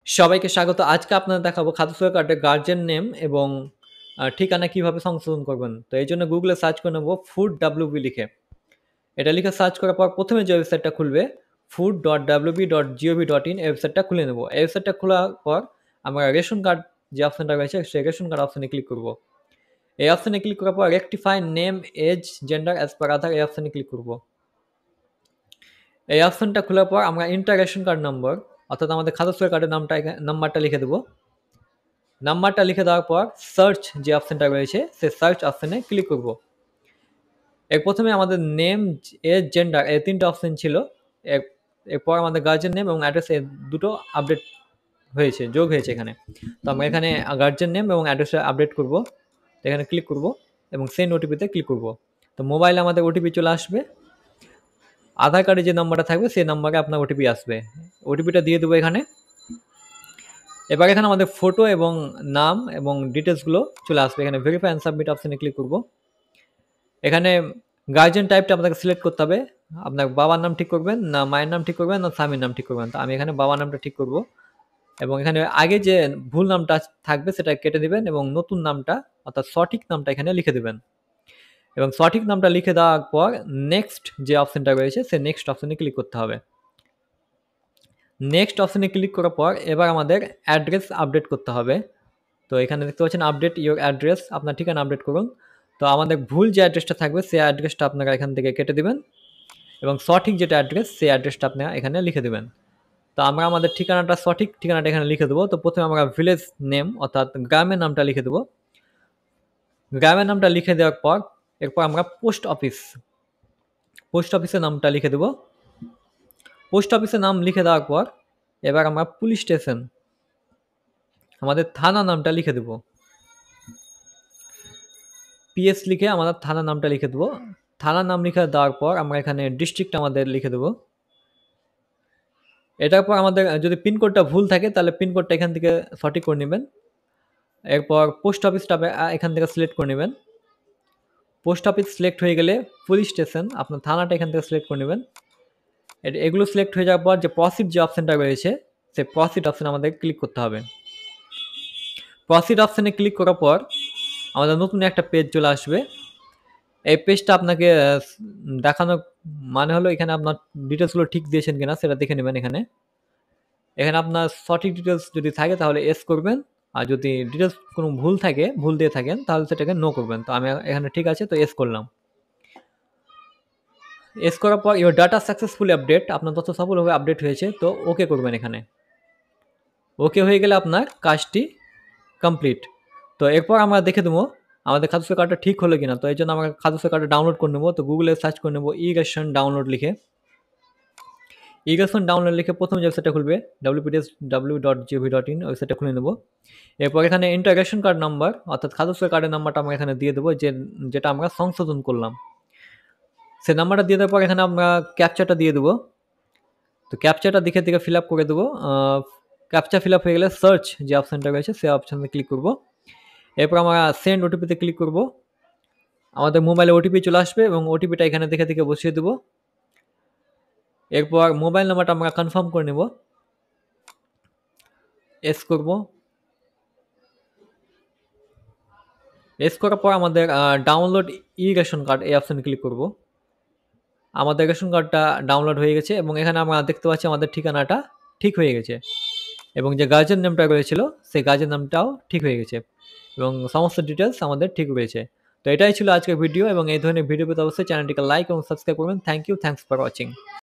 সবাইকে স্বাগত। আজকে আপনাদের দেখাবো খাদ্যসহায়ক কার্ডে গার্জিয়ান নেম এবং ঠিকানা কিভাবে সংশোধন করবেন। তো এইজন্য গুগলে সার্চ করে নেব ফুড WB লিখে। এটা লিখে সার্চ করার পর ১ম এ যে ওয়েবসাইটটা খুলবে food.wb.gov.in এই ওয়েবসাইটটা খুলে নেব। এই ওয়েবসাইটটা খোলার পর আমরা রেশন কার্ড যে অপশনটা রয়েছে সেই রেশন কার্ড অপশনে ক্লিক করব। এই অপশনে ক্লিক করার পর rectify name, age, gender as per Aadhaar এই অপশনে ক্লিক করব। এই অপশনটা খোলার পর আমরা ইন্টার রেশন কার্ড নম্বর অর্থাৎ আমাদের খাদ্যসহায়ক কার্ডের নাম্বারটা লিখে দেব। নাম্বারটা লিখে দেওয়ার পর সার্চ যে অপশনটা রয়েছে সেই সার্চ অপশনে ক্লিক করব। এর প্রথমে আমাদের নেম, এজ, জেন্ডার এই ৩টা অপশন ছিল। এরপর আমাদের গার্জিয়ান নেম এবং অ্যাড্রেস এই দুটো আপডেট হয়েছে, যোগ হয়েছে এখানে। তো আমরা এখানে গার্জিয়ান নেম এবং অ্যাড্রেসটা আপডেট করব। এখানে ক্লিক করব এবং সেন্ড ওটিপিতে ক্লিক করব। তো মোবাইলে আমাদের ওটিপি চলে আসবে। আধার কার্ডে যে নাম্বারটা থাকবে সেই নাম্বারে আপনার ওটিপি আসবে। ওটিপিটা দিয়ে দেবো এখানে। এবার এখানে আমাদের ফটো এবং নাম এবং ডিটেলসগুলো চলে আসবে। এখানে ভেরিফাই অ্যান্ড সাবমিট অপশনে ক্লিক করব। এখানে গার্জিয়ান টাইপটা আপনাকে সিলেক্ট করতে হবে। আপনার বাবার নাম ঠিক করবেন, না মায়ের নাম ঠিক করবেন, না স্বামীর নাম ঠিক করবেন। তো আমি এখানে বাবার নামটা ঠিক করব এবং এখানে আগে যে ভুল নামটা থাকবে সেটা কেটে দিবেন এবং নতুন নামটা অর্থাৎ সঠিক নামটা এখানে লিখে দিবেন। এবং সঠিক নামটা লিখে দেওয়ার পর নেক্সট যে অপশনটা রয়েছে সেই নেক্সট অপশনে ক্লিক করতে হবে। নেক্সট অপশনে ক্লিক করার পর এবার আমাদের অ্যাড্রেস আপডেট করতে হবে। তো এখানে দেখতে পাচ্ছেন আপডেট ইওর অ্যাড্রেস, আপনার ঠিকানা আপডেট করুন। তো আমাদের ভুল যে অ্যাড্রেসটা থাকবে সেই অ্যাড্রেসটা আপনারা এখান থেকে কেটে দিবেন এবং সঠিক যেটা অ্যাড্রেস সেই অ্যাড্রেসটা আপনারা এখানে লিখে দেবেন। তো আমরা আমাদের ঠিকানাটা সঠিক ঠিকানাটা এখানে লিখে দেবো। তো প্রথমে আমরা ভিলেজ নেম অর্থাৎ গ্রামের নামটা লিখে দেবো। গ্রামের নামটা লিখে দেওয়ার পর এরপর আমরা পোস্ট অফিসের নামটা লিখে দেবো। পোস্ট অফিসের নাম লিখে দেওয়ার পর এবার আমরা পুলিশ স্টেশন আমাদের থানা নামটা লিখে দেবো। পিএস লিখে আমাদের থানার নামটা লিখে দেবো। থানার নাম লিখে দেওয়ার পর আমরা এখানে ডিস্ট্রিক্ট আমাদের লিখে দেবো। এটার পর আমাদের যদি পিনকোডটা ভুল থাকে তাহলে পিনকোডটা এখান থেকে সঠিক করে নেবেন। এরপর পোস্ট অফিসটা এখান থেকে সিলেক্ট করে নেবেন। পোস্ট অফিস সিলেক্ট হয়ে গেলে পুলিশ স্টেশন আপনার থানাটা এখান থেকে সিলেক্ট করে নেবেন। এগুলো সিলেক্ট হয়ে যাওয়ার পর যে প্রসিড যে অপশানটা রয়েছে সেই প্রসিড অপশানে আমাদের ক্লিক করতে হবে। প্রসিড অপশানে ক্লিক করার পর আমাদের নতুন একটা পেজ চলে আসবে। এই পেজটা আপনাকে দেখানো মানে হলো এখানে আপনার ডিটেলসগুলো ঠিক দিয়েছেন কিনা সেটা দেখে নেবেন। এখানে আপনার সঠিক ডিটেলস যদি থাকে তাহলে এস করবেন, আর যদি ডিটেলস কোনো ভুল দিয়ে থাকেন তাহলে সেটাকে নো করবেন। তো আমি এখানে ঠিক আছে তো এস করলাম। এস করার পর ইওর ডাটা সাকসেসফুলি আপডেট, আপনার তথ্য সফলভাবে আপডেট হয়েছে তো ওকে করবেন। এখানে ওকে হয়ে গেলে আপনার কাজটি কমপ্লিট। তো এরপর আমরা দেখে দেবো আমাদের খাদ্যসহায়ক কার্ডটা ঠিক হলো কিনা। তো এই জন্য আমরা খাদ্যসহায়ক কার্ডটা ডাউনলোড করে নেবো। তো গুগলে সার্চ করে নেবো ই-রেশন ডাউনলোড লিখে। ই-রেশন ডাউনলোড লিখে প্রথম যে ওয়েবসাইটটা খুলবে www.gov.in ওয়েবসাইটটা খুলে নেবো। এরপর এখানে ইন্টার রেশন কার্ড নাম্বার অর্থাৎ খাদ্যসহায়ক কার্ডের নাম্বারটা আমরা এখানে দিয়ে দেবো যেটা আমরা সংশোধন করলাম। সেই নাম্বারটা দিয়ে দেওয়ার পর এখানে আমরা ক্যাপচাটা দিয়ে দেবো। তো ক্যাপচাটা দিকে ফিল আপ করে দেবো। ক্যাপচা ফিল আপ হয়ে গেলে সার্চ যে অপশানটা রয়েছে সেই অপশানে ক্লিক করব। এরপর আমরা সেন্ড ওটিপিতে ক্লিক করব। আমাদের মোবাইলে ওটিপি চলে আসবে এবং ওটিপিটা এখানে দেখে বসিয়ে দেবো। এরপর মোবাইল নাম্বারটা আমরা কনফার্ম করে নেব। এস করব। এস করার পর আমাদের ডাউনলোড ই-রেশন কার্ড এই অপশানে ক্লিক করব। আমাদের রেশন কার্ডটা ডাউনলোড হয়ে গেছে এবং এখানে আমরা দেখতে পাচ্ছি আমাদের ঠিকানাটা ঠিক হয়ে গেছে এবং যে গার্জিয়ান নামটা রয়েছিল সেই গার্জিয়ান নামটাও ঠিক হয়ে গেছে এবং সমস্ত ডিটেলস আমাদের ঠিক রয়েছে। তো এটাই ছিল আজকের ভিডিও এবং এই ধরনের ভিডিও পেতে অবশ্যই চ্যানেলটিকে লাইক এবং সাবস্ক্রাইব করবেন। Thanks for watching.